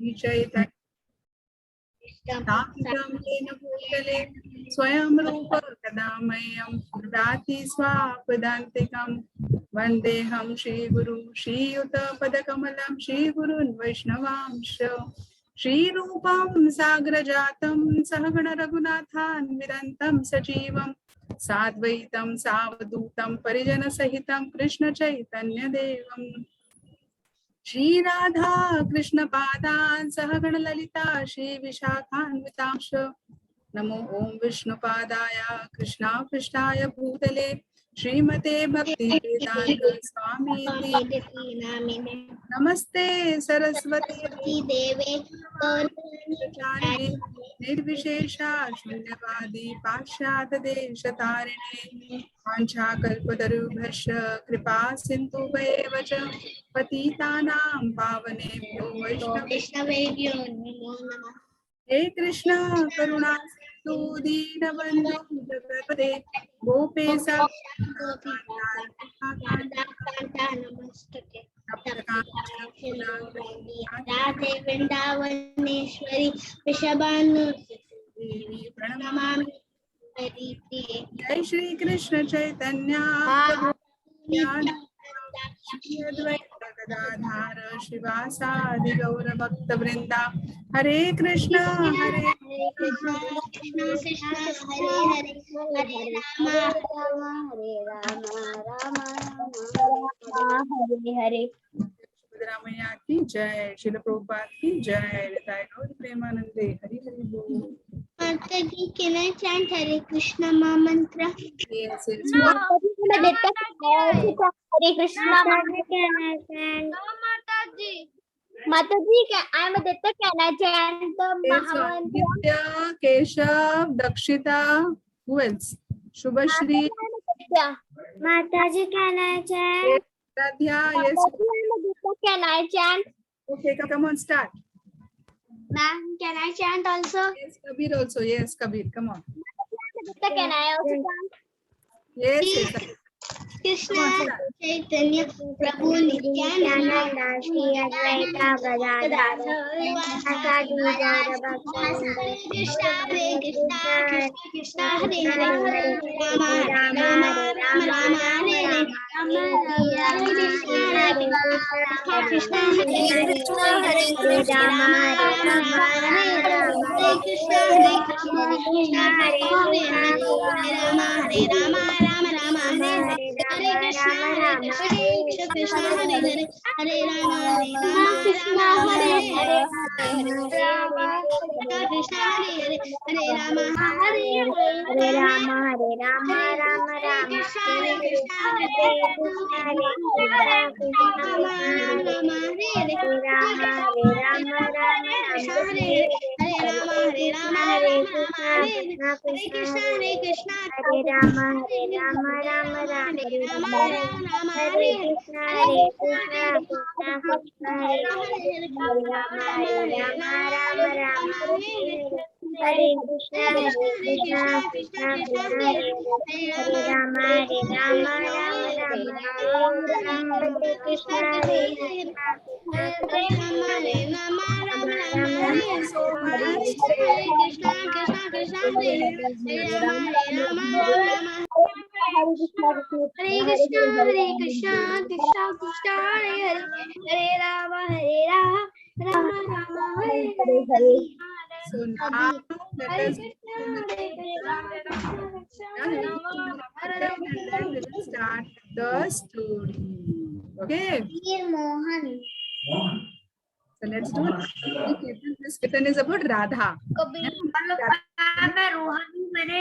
चैतन्य येन भूतले स्वयं रूप कदा मह्यं ददाति स्वापदान्तिकं वन्देऽहं श्रीगुरुं श्रीयुतपदकमलं श्रीगुरुन् वैष्णवांश्च श्रीरूपं साग्रजातं सहगण रघुनाथान्वितं सजीवं साद्वैतं सावधूतं परिजनसहितं कृष्ण चैतन्य देवं श्री राधा कृष्ण पादान् सहगण ललिता श्री विशाखान्वितांश नमो ओम विष्णुपादाय कृष्णापृष्ठाय भूतले श्रीमते भक्ति वेदांत स्वामी नमस्ते सरस्वती देवे निर्विशेषा शून्यवादी पाश्चात्य देशतारिणे वाञ्छाकल्पतरुभ्यश्च कृपा सिन्धुभ्येव च पतितानां पावनेभ्यो वैष्णवेभ्यो नमो नमः। हे कृष्ण करुणा सिंधु दीनबन्धु जगत्पते गोपेशा राधे वृंदावनेश्वरी वृषभानुदेवी प्रणमामि जय श्री कृष्ण चैतन्य श्री अद्वैत गदाधर श्रीवासादि गौर भक्त वृंदा हरे कृष्ण कृष्ण कृष्ण हरे हरे हरे राम राम हरे हरे। सिद्धरामैया की जय, श्रील प्रभुपाद की जय, निताय गौर प्रेमानंदे हरि हरि बोल। माता जी can I chant Hare Krishna mantra? Yes, yes. Hare Krishna Mata ji, I am Aditya. Can I chant the Mahamantra? Aditya, Keshav, Dakshita, who else? Shubhashri. Mata ji, can I chant? Radhya, yes. Can I chant? Okay, come on, start. Ma'am, can I chant also? Yes, Kabir also. Yes, Kabir, come on. Can I also chant? Yes, yes. Krishna Chaitanya Prabhu Nityananda Shri Advaita Gadadhar Krishna Hare Krishna Krishna Hare Hare Rama Rama Rama Hare Hare Krishna Hare Krishna Rama Rama Hare Krishna Hare Krishna Krishna Hare Rama Hare Rama Rama Rama Hare Hare Krishna Krishna Hare Hare Hare Rama Krishna Hare Hare Krishna Hare Hare Hare Rama Hare Rama Rama Krishna Hare Krishna Krishna Hare Rama Rama Hare Hare Rama Krishna Hare Hare Rama Rama Hare Krishna Hare Rama Rama Hare Rama Hare Krishna Krishna Hare Rama Rama Hare Krishna Krishna Hare Rama Hare Krishna Hare Krishna Krishna Krishna Hare Hare Hare Rama Rama Hare Hare. So now let us start the story. Okay. Mohan. So let's do it. This Kirtan is about Radha. मैं रोहन हूँ। मैंने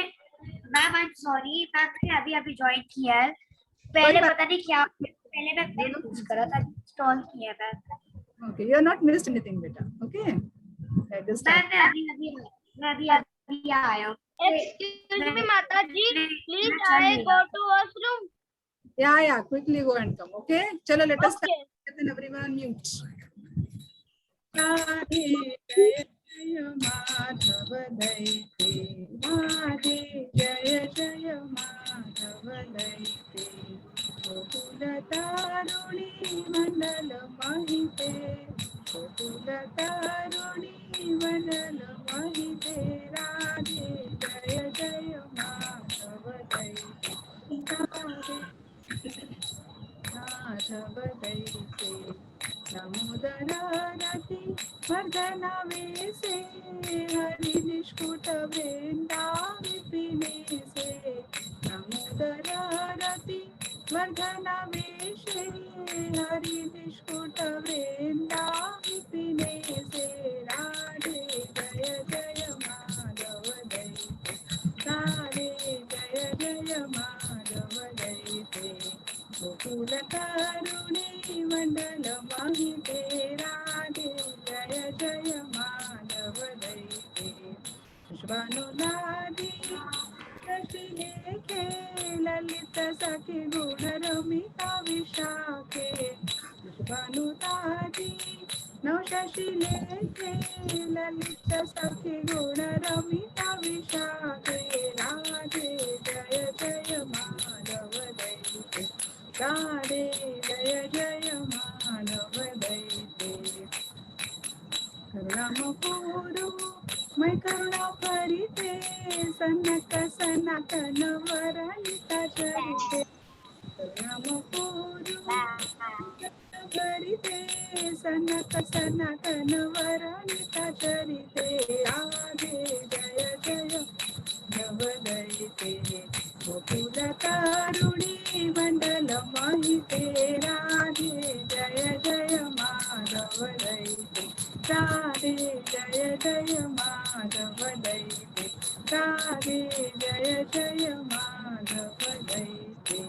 ma'am I am sorry ma'am अभी join किया है। पहले पता नहीं क्या पहले मैं कुछ करा था इंस्टॉल किया था। Okay, you are not missed anything, beta. Okay. Let us start. मैं अभी आया हूँ। Excuse me, माता जी, please I go to washroom. Yeah, quickly go and come. Okay. Chalo, let us start. Then everyone mute. Radhe Jaya Madhava Daite, Radhe Jaya Jaya Madhava Daite, Gokula Taruni Mandala Mahite, Gokula वर्धनवे से हरि निष्कुट वृंदा विपिने से दामोदर रति वर्धनवे से हरि निष्कुट वृंदा विपिने से राधे जय जय माधव दैते राधे जय जय माधव दैते गोकुल करुणी मंडल महिते राधे जय जय माधव दैते पुष्पानुदादी लेखे ललित सखी गुण रमिता विशाखे पुष्पानुदादी नव शशि लेखे ललित सखी गुण रमिता विशाखे राधे जय जय माधव दैते राधे जय जय माधव दैते करुणामपूरु मैं करुणा परिते सनक सनकन वरनिता चरिते करुणामपूरु परिते सनक सनकन वरनिता चरिते राधे जय जय नवदैते गोकुल करुणी मंडल महिते राधे जय जय माधव दैते राधे जय जय माधव दैते राधे जय जय माधव दैते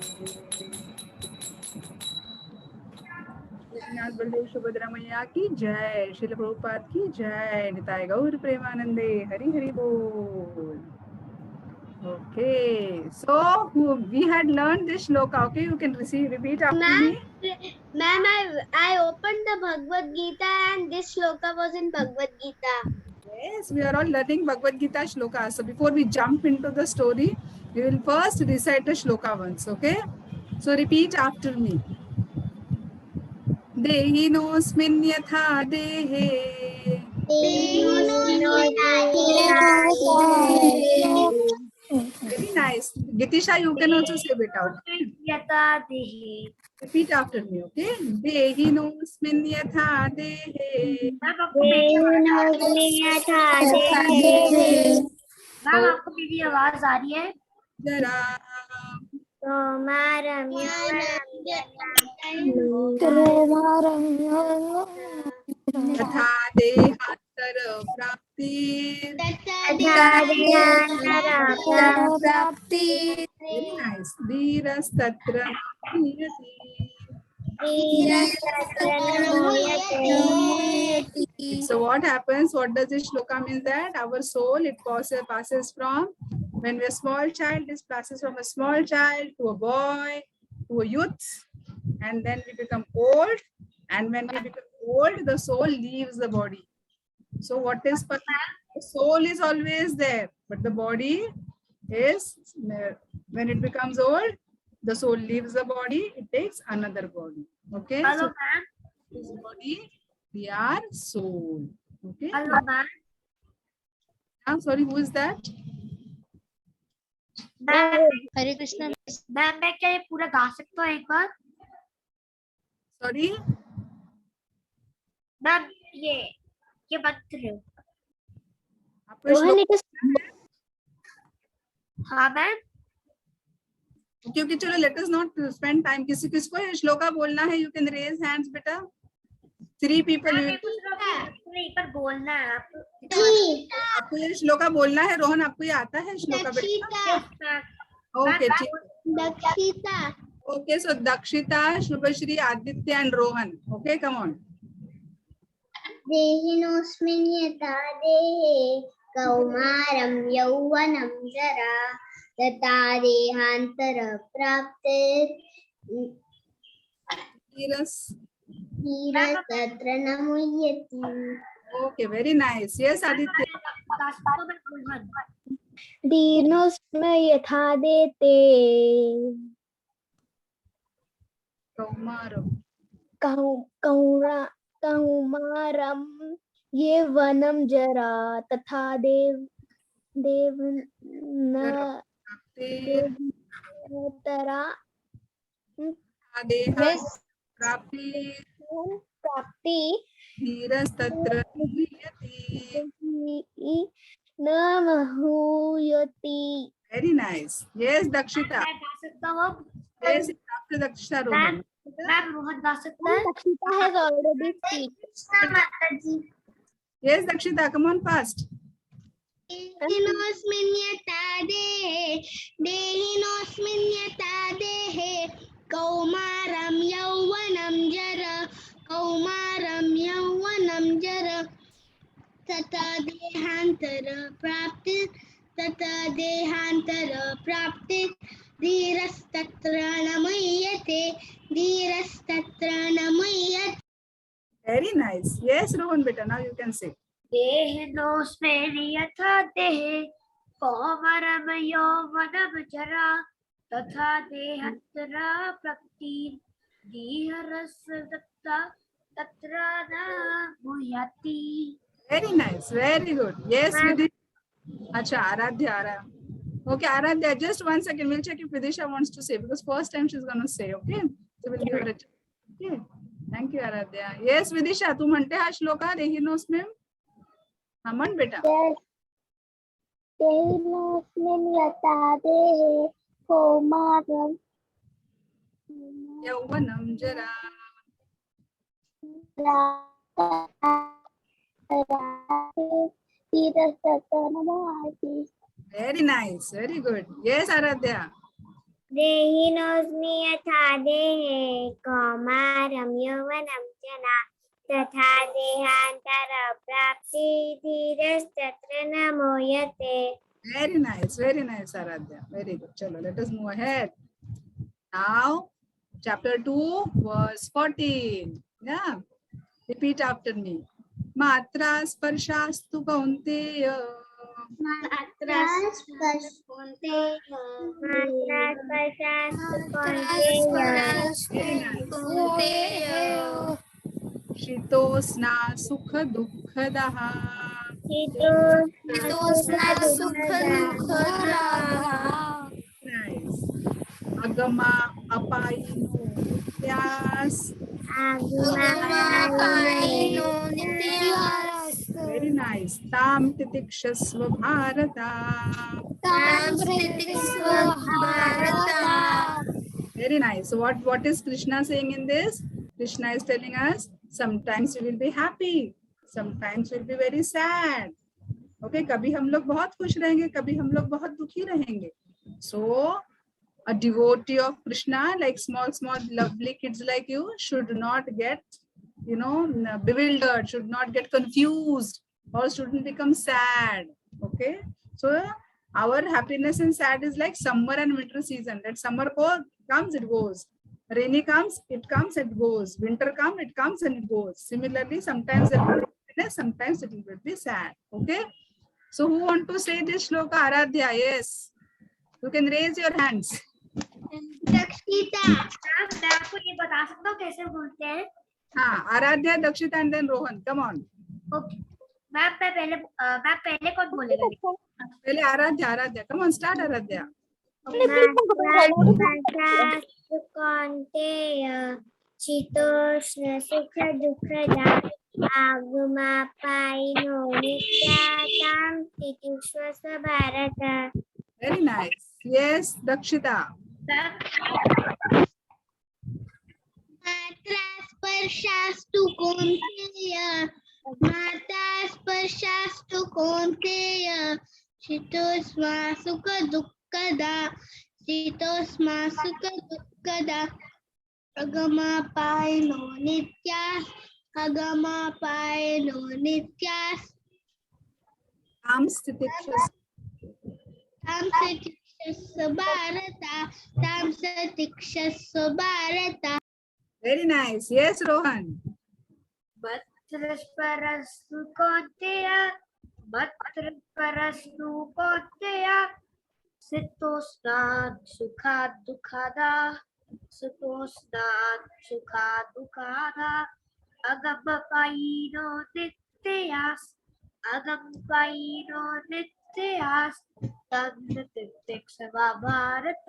गोपीनाथ बलदेव सुभद्रा मैया की जय, श्रील प्रभुपाद की जय, निताय गौर प्रेमानंदे, हरि हरि बोल. Okay, so we had learned this shloka. Okay, you can repeat after me. Ma'am, I opened the Bhagavad Gita and this shloka was in Bhagavad Gita. Yes, we are all learning Bhagavad Gita shloka. So before we jump into the story, we will first recite the shloka once. Okay, so repeat after me. Dehinosmin yatha dehe. Very nice. Gitisha, you can also say it out. यथा देहि Repeat after me, okay? Dehinosmin yatha dehe. Ma'am आपको मेरी आवाज आ रही है Jara. तथा देहांतर प्राप्ति. Very nice. धीरस्तत्र नियति. So what happens? What does this shloka mean? That our soul, it passes from, when we're a small child, it passes from a small child to a boy, to a youth, and then we become old. And when we become old, the soul leaves the body. So what is the soul is always there, but the body is, when it becomes old, the soul leaves the body, it takes another body. Okay. Hello So ma'am this body, we are soul. Okay. Hello ma'am I'm sorry, who is that? Ma'am Hare Krishna. Ma'am मैं क्या ये पूरा गा सकता हूँ एक बार Sorry. Ma'am ये बात कर रहे हो आपको श्लोक, हाँ मैम क्योंकि चलो let us not spend time. किसी किसको ये श्लोका बोलना है, you can raise hands बेटा. 3 people. नहीं पर बोलना है आपको ये श्लोका बोलना है. रोहन, आपको ये आता है श्लोका बेटा? Okay, ठीक. Dakshita. Okay, so Dakshita, Shubhashri, Aditya and Rohan. Okay, come on. देहिनोऽस्मिन् यथा देहे कौमारं यौवनं जरा तथा देहान्तर प्राप्ते धीरस्तत्र न मुह्यति. Okay, very nice. Yes, Aditya. दीर्णोऽस्मिन् यथा देते कौमारं यौवनं जरा तथा देहान्तरा प्राप्ति धीरस्तत्र मुह्यति. न महूयति. Very nice. Yes, Dakshita. मैं गा सकता हूँ. Yes, after Dakshita, Rohan. Ma'am Rohan गा सकता है. Dakshita has already speak. माताजी. Yes, Dakshita, come on fast. देहिनोऽस्मिन् यथा देहे देहिनोऽस्मिन् यथा देहे कौमारं यौवनं जर तथा देहान्तर प्राप्ति धीरस्तत्र न मुह्यते. Very nice. Yes, Rohan, beta. Now you can say. देहिनोऽस्मिन् यथा देहे कौमारं यौवनं जरा तथा देहान्तर प्राप्ति धीरस्तत्र न मुह्यति. Very nice. Very good. Yes, Vidisha. Acha, Aradhya. Okay, Aradhya, just 1 second. We'll check if Vidisha wants to say, because first time she's going to say, okay? So we'll give her a check. Okay. Thank you, Aradhya. Yes, Vidisha, tu mante ha shloka dehinosmim? Haman beta. देहिनोऽस्मिन् यथा देहे कौमारं Yauvanam jara. Very nice. Very good. Yes, Aradhya. देहिनोऽस्मिन् यथा देहे कौमारं यौवनं जना तथा देहान्तर प्राप्ति धीरस्तत्र न मुह्यते. Very nice, Aradhya. Very good. Chalo, let us move ahead. Now, chapter 2, verse 14. Yeah. Repeat after me. Matra sparshastu kaunteya. Shitosna sukha dukkhadaha. Nice. Agama apayino nityas. Very nice. Tam titikshasva bharata. Very nice. So what is Krishna saying in this? Krishna is telling us sometimes we will be happy, sometimes we'll be very sad. Okay, कभी हम लोग बहुत खुश रहेंगे, कभी हम लोग बहुत दुखी रहेंगे. So a devotee of Krishna, like small lovely kids like you, should not get, bewildered, should not get confused, or shouldn't become sad. Okay, so our happiness and sad is like summer and winter season. That summer comes, it goes. Rainy comes, it comes, it goes. Winter comes, it comes and it goes. Similarly, sometimes it will be happiness, sometimes it will be sad. Okay. So who want to say this shloka? Aradhya, yes. You can raise your hands. Dakshita. मैं आपको ये बता सकता हूँ कैसे बोलते हैं. हाँ, Aradhya, Dakshita, and then Rohan. Come on. Okay. Ma'am पहले कौन बोलेगा? पहले Aradhya. Come on, start Aradhya. शीतोष्ण सुख दुःखदा आगमापायिनो नित्यातां तितिक्षस्व Bharat. Very nice. Yes, Dakshita. मात्रा स्पर्शास्तु कौन्तेय शीतोष्मा सुख दुःखदा अगमापायिनो नित्यास् Tam stitikshas. तां सतिक्षस्व Bharat. Very nice. Yes, Rohan. मत्रस्परस्तु कौन्तेय शीतोष्णात् सुखात् दुःखदा अगमपायिनो नित्यास् तं तितिक्षस्व Bharat.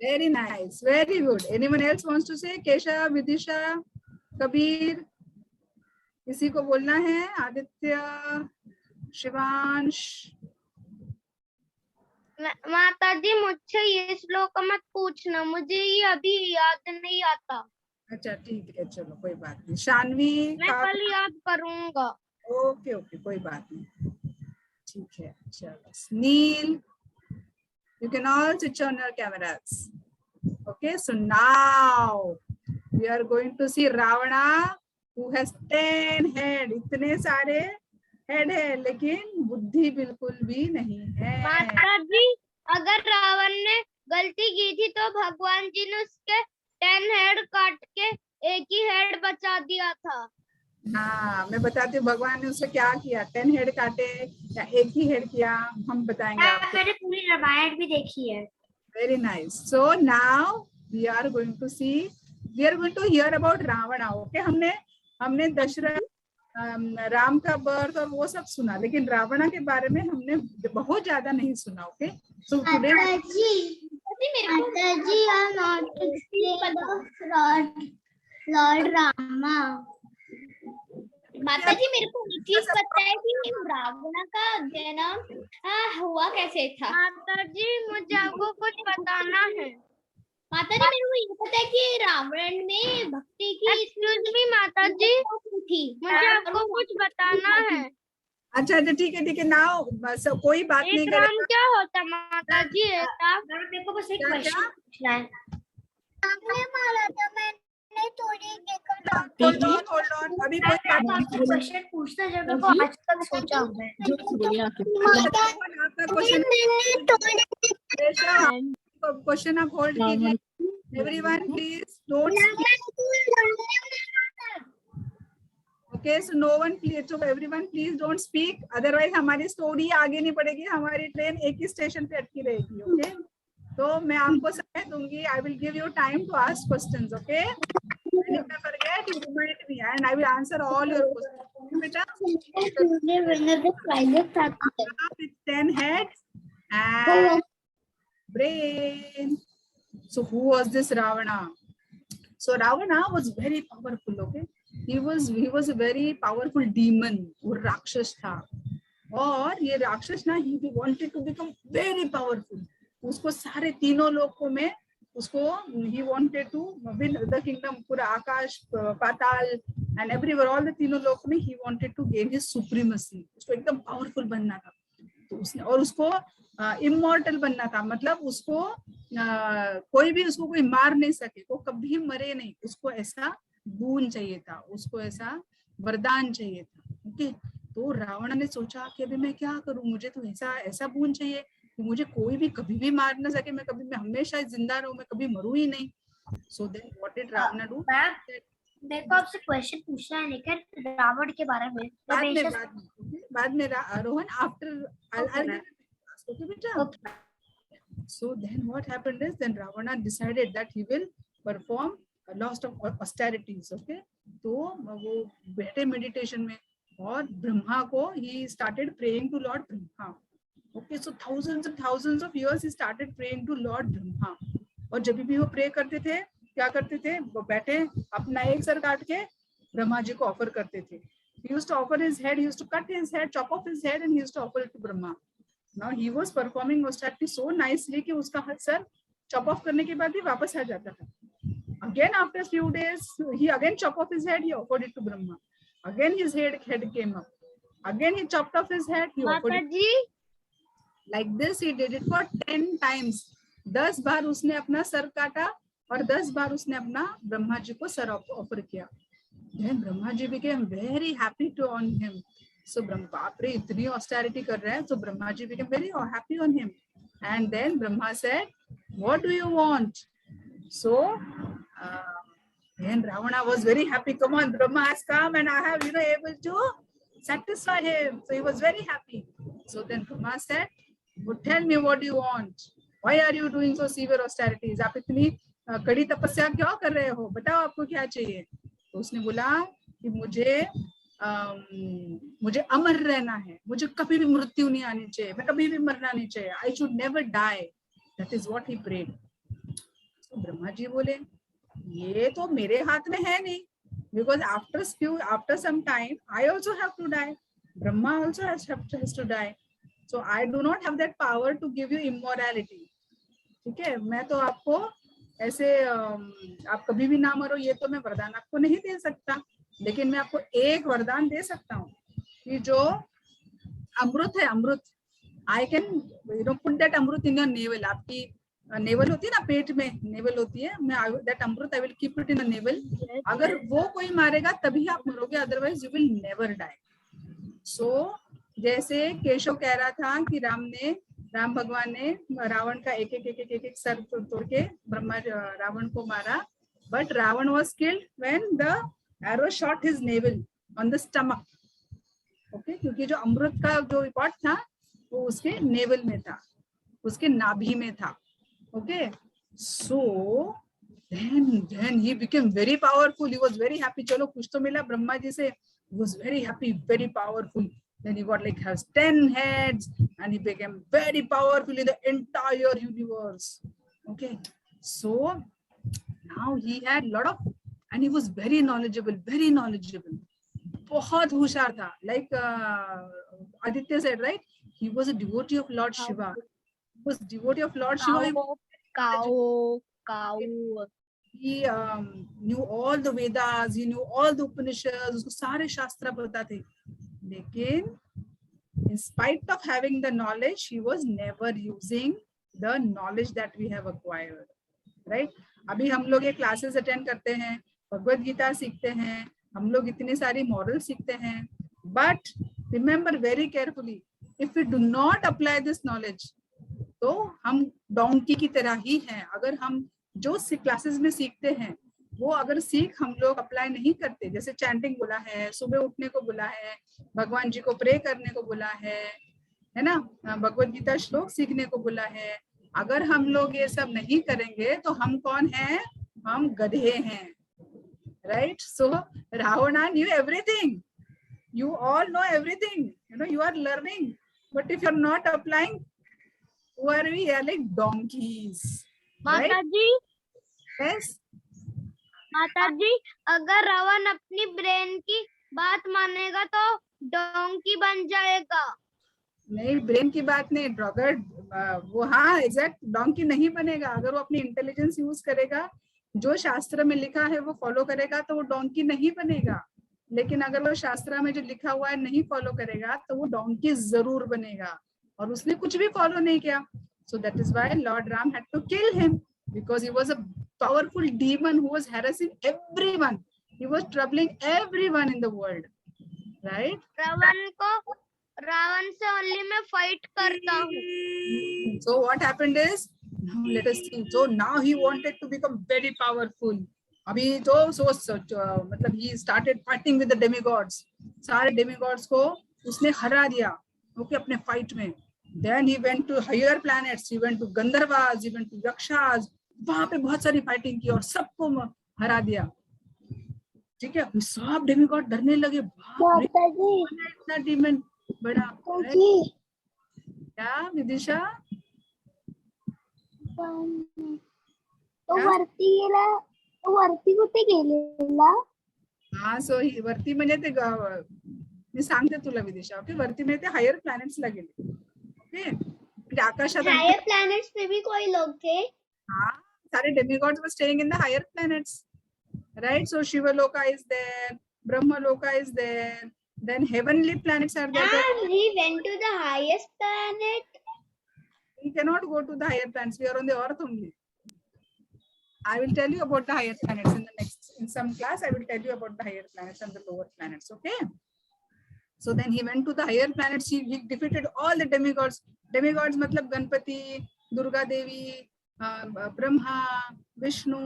Very nice, very good. Anyone else wants to say? Keshav, Vidisha, Kabir, किसी को बोलना है? आदित्य, शिवांश. माता जी मुझसे ये श्लोक मत पूछना, मुझे ये अभी याद नहीं आता। अच्छा ठीक है, चलो कोई बात नहीं. शानवी, मैं कल याद करूंगा। ओके ओके, कोई बात नहीं, ठीक है. चलो नील, you can all switch on your cameras. Okay, so now we are going to see Ravana who has 10 head. इतने सारे हेड है लेकिन बुद्धि बिल्कुल भी नहीं है. माता जी अगर रावण ने गलती की थी तो भगवान जी ने उसके 10 हेड काट के एक ही हेड बचा दिया था। हाँ, मैं बताती हूँ भगवान ने उससे क्या किया. 10 हेड काटे या एक ही हेड किया, हम बताएंगे आपको. मैंने पूरी रामायण भी देखी है. Very nice. So now we are going to see, we are going to hear about Ravana. Okay, हमने दशरथ, राम का बर्थ और वो सब सुना, लेकिन रावणा के बारे में हमने बहुत ज्यादा नहीं सुना. Okay, so today Lord Rama. माता जी मेरे को एक चीज पता है कि रावण का जन्म हुआ कैसे था। माता जी मुझे आपको कुछ बताना है। माता जी मेरे को ये पता है कि रावण में भक्ति की, एक्सक्यूज मी माता जी थी, मुझे आपको कुछ बताना है। अच्छा ठीक है नाउ कोई बात नहीं करेगा। राम क्या होता माता जी? मेरे को बस एक क्वेश्चन पूछना है। आपने मारा था, मैंने थोड़ी होल्ड ऑन, अभी कोई क्वेश्चन पूछना जब मेरे को आज तक सोचा हुआ है। आपका क्वेश्चन आप होल्ड कीजिए. Everyone please don't Okay, so no one please, so everyone please don't speak, otherwise हमारी स्टोरी आगे नहीं बढ़ेगी, हमारी ट्रेन एक ही स्टेशन पे अटकी रहेगी. ओके, तो मैं आपको समय दूंगी. I will give you time to ask questions. Okay, and if I forget, you remind me and I will answer all your questions. बेटा, with 10 heads and brain. So who was this Ravana? So Ravana was very powerful. Okay, he was a very powerful demon. वो राक्षस था, और ये राक्षस ना, he wanted to become very powerful. उसको सारे तीनों लोकों में उसको he wanted to win the kingdom, पूरा आकाश, पाताल and everywhere, all the तीनों लोकों में he wanted to gain his supremacy. उसको एकदम powerful बनना था. तो उसने, और उसको इमॉर्टल बनना था, मतलब उसको कोई भी उसको कोई मार नहीं सके, वो कभी मरे नहीं. उसको ऐसा गुण चाहिए था, उसको ऐसा वरदान चाहिए था. ओके, तो रावण ने सोचा कि अभी मैं क्या करूं, मुझे तो ऐसा गुण चाहिए कि मुझे कोई भी कभी भी मार ना सके, मैं हमेशा जिंदा रहूं, मैं कभी मरूं ही नहीं. So then what did Ravana do? मेरे को आपसे क्वेश्चन पूछना है लेकिन रावण के बारे में बाद में Rohan, after okay beta. So then what happened is, then Ravana decided that he will perform a lot of austerities. Okay, तो वो बैठे मेडिटेशन में, और ब्रह्मा को he started praying to Lord Brahma. Okay, so thousands of years he started praying to Lord Brahma. और जब भी वो प्रे करते थे, क्या करते थे, वो बैठे अपना एक सर काट के ब्रह्मा जी को ऑफर करते थे. He used to offer his head, he used to cut his head, chop off his head, and he used to offer it to Brahma. Now he was performing austerity so nicely कि उसका sir chop off करने के बाद ही वापस आ जाता था. Again after a few days, he again chop off his head, he offered it to Brahma. Again his head came up. Again he chopped off his head, he offered it. Like this he did it for 10 times. 10 बार उसने अपना sir काटा और 10 बार उसने अपना ब्रह्मा जी को sir offer किया. Then Brahma ji became very happy to on him. So Brahma, बाप रे इतनी austerity कर रहा है, so Brahma ji became very happy on him. And then Brahma said, "What do you want?" So then Ravana was very happy. Come on, Brahma has come, and I have able to satisfy him. So he was very happy. So then Brahma said, "Well, tell me what do you want? Why are you doing so severe austerities? आप इतनी कड़ी तपस्या क्यों कर रहे हो? बताओ आपको क्या चाहिए?" तो उसने बोला कि मुझे अमर रहना है, मुझे कभी भी मृत्यु नहीं आनी चाहिए, मैं कभी भी मरना नहीं चाहिए. I should never die. That is what he prayed. तो ब्रह्मा जी बोले ये तो मेरे हाथ में है नहीं, because after some time I also have to die. Brahma also has to die. So I do not have that power to give you immorality. ठीक है, मैं तो आपको ऐसे आप कभी भी ना मरो ये तो मैं वरदान आपको नहीं दे सकता, लेकिन मैं आपको एक वरदान दे सकता हूँ कि जो अमृत है, amrit I can put that amrit in your navel. आपकी नेवल होती है ना, पेट में नेवल होती है, मैं that amrit I will keep it in the navel. अगर वो कोई मारेगा तभी आप मरोगे, otherwise you will never die. So जैसे केशव कह रहा था कि राम भगवान ने रावण का एक एक सर तोड़ के ब्रह्मा रावण को मारा, but Ravana was killed when the arrow shot his navel on the stomach. Okay, क्योंकि जो अमृत का जो पॉट था वो उसके नेवल में था, उसके नाभि में था. Okay, so then he became very powerful. He was very happy. चलो कुछ तो मिला ब्रह्मा जी से. He was very happy, very powerful. Then he got like has 10 heads and he became very powerful in the entire universe. Okay, so now he had lot of, and he was very knowledgeable, very knowledgeable. बहुत होशियार था. Like Aditya said, right? He was a devotee of Lord Shiva. He was devotee of Lord Shiva. Cow. He knew all the Vedas, he knew all the Upanishads, उसको सारे शास्त्र पता थे. लेकिन in spite of having the knowledge, he was never using the knowledge that we have acquired. Right? अभी हम लोग ये क्लासेस अटेंड करते हैं, भगवत गीता सीखते हैं, हम लोग इतनी सारी मॉरल सीखते हैं, but remember very carefully, if we do not apply this knowledge, तो हम डोंकी की तरह ही हैं. अगर हम जो क्लासेस में सीखते हैं वो अगर सीख हम लोग अप्लाई नहीं करते, जैसे चैंटिंग बोला है, सुबह उठने को बोला है, भगवान जी को प्रे करने को बोला है ना, भगवत गीता श्लोक सीखने को बोला है, अगर हम लोग ये सब नहीं करेंगे तो हम कौन हैं? हम गधे हैं. Right? So Ravana knew everything. You all know everything. You know, you are learning. But if you're not applying, who are we? We are like donkeys. Right? माताजी, Yes. माताजी, अगर रावण अपनी ब्रेन की बात मानेगा तो डोंकी बन जाएगा. नहीं, ब्रेन की बात नहीं, ड्रॉगर्ड वो, हाँ एग्जैक्ट, डोंकी नहीं बनेगा. अगर वो अपनी इंटेलिजेंस यूज करेगा, जो शास्त्र में लिखा है वो फॉलो करेगा, तो वो डोंकी नहीं बनेगा. लेकिन अगर वो शास्त्र में जो लिखा हुआ है नहीं फॉलो करेगा तो वो डोंकी जरूर बनेगा. और उसने कुछ भी फॉलो नहीं किया. So that is why Lord Ram had to kill him, because he was a powerful demon who was harassing everyone. He was troubling everyone in the world. Right? Ravan से ओनली मैं फाइट करता हूँ. So what happened is, now let us see. So now he wanted to become very powerful. अभी तो मतलब he started fighting with the demigods. सारे demigods को उसने हरा दिया. ओके, अपने फाइट में. Then he went to higher planets. He went to Gandharvas. He went to Yakshas. वहां पे बहुत सारी फाइटिंग की और सबको हरा दिया. ठीक है, सब डेमिगॉड डरने लगे. इतना डीमन बड़ा. क्या विदिशा? वरती कुठे गेलेला? हा, सो वरती म्हणजे ते मी सांगते तुला विदिशा. ओके, वरती म्हणजे ते हायर प्लॅनेट्स ला गेले. ओके, म्हणजे आकाशात हायर प्लॅनेट्स पे भी कोई लोग थे. हाँ, सारे demigods were staying in the higher planets. Right? So Shivaloka is there, Brahmaloka is there, then heavenly planets are there. He went to the highest planet. We cannot go to the higher planets. We are on the earth only. I will tell you about the higher planets in some class. I will tell you about the higher planets and the lower planets. Okay. So then he went to the higher planets. He defeated all the demigods. Demigods matlab Ganpati, Durga Devi, Brahma, Vishnu,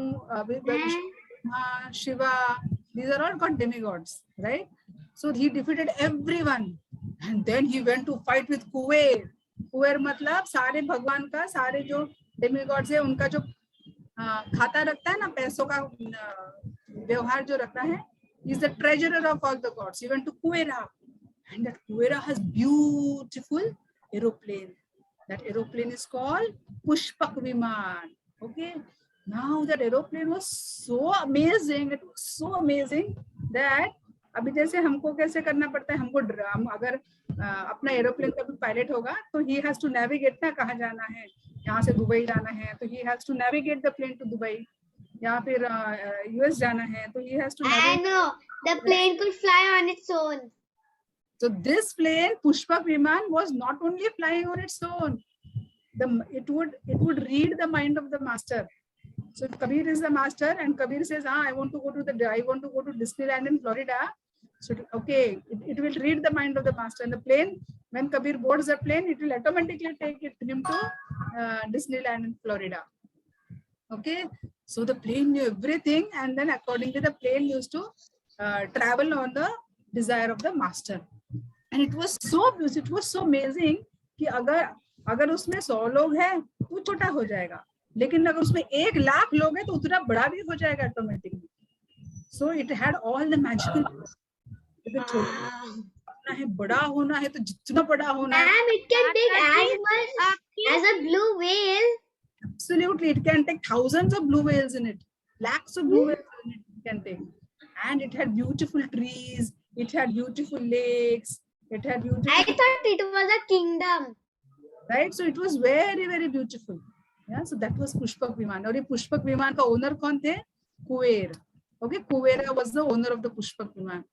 Shiva. These are all called demigods, right? So he defeated everyone, and then he went to fight with Kuber. Kuber मतलब सारे भगवान का, सारे जो demigods है उनका जो खाता रखता है ना, पैसों का व्यवहार जो रखता है, he is the treasurer of all the gods. He went to Kuvera, and that Kuvera has beautiful aeroplane. That aeroplane is called Pushpak Viman. Okay, Now that aeroplane was so amazing. It was so amazing that अभी जैसे हमको कैसे करना पड़ता है, हमको हम अगर अपना एरोप्लेन का पायलट होगा तो he has to navigate ना कहाँ जाना है, यहाँ से दुबई जाना है तो he has to navigate the plane to Dubai, या फिर यूएस जाना है तो he has to I know the plane could fly on its own. So this plane Pushpak Viman was not only flying on its own, it would read the mind of the master. So if Kabir is the master and Kabir says, I want to go to Disneyland in Florida. So okay, it will read the mind of the master. And the plane, when Kabir boards the plane, it will automatically take him to Disneyland in Florida. Okay, so the plane knew everything, and then accordingly the plane used to travel on the desire of the master. And it was so amazing कि अगर उसमें 100 लोग हैं तो छोटा हो जाएगा, लेकिन अगर उसमें 1 लाख लोग हैं तो उतना बड़ा भी हो जाएगा automatically. So it had all the magical. छोटा है, बड़ा होना है तो जितना बड़ा होना है. Ma'am, it can take as much as a blue whale. Absolutely, it can take thousands of blue whales in it, lakhs of blue whales in it can take. And it had beautiful trees, it had beautiful lakes, it had beautiful. I thought it was a kingdom. Right, so it was very, very beautiful. Yeah, so that was Pushpak Viman. और ये Pushpak Viman का owner कौन थे? Kuber. Okay, Kubera was the owner of the Pushpak Viman.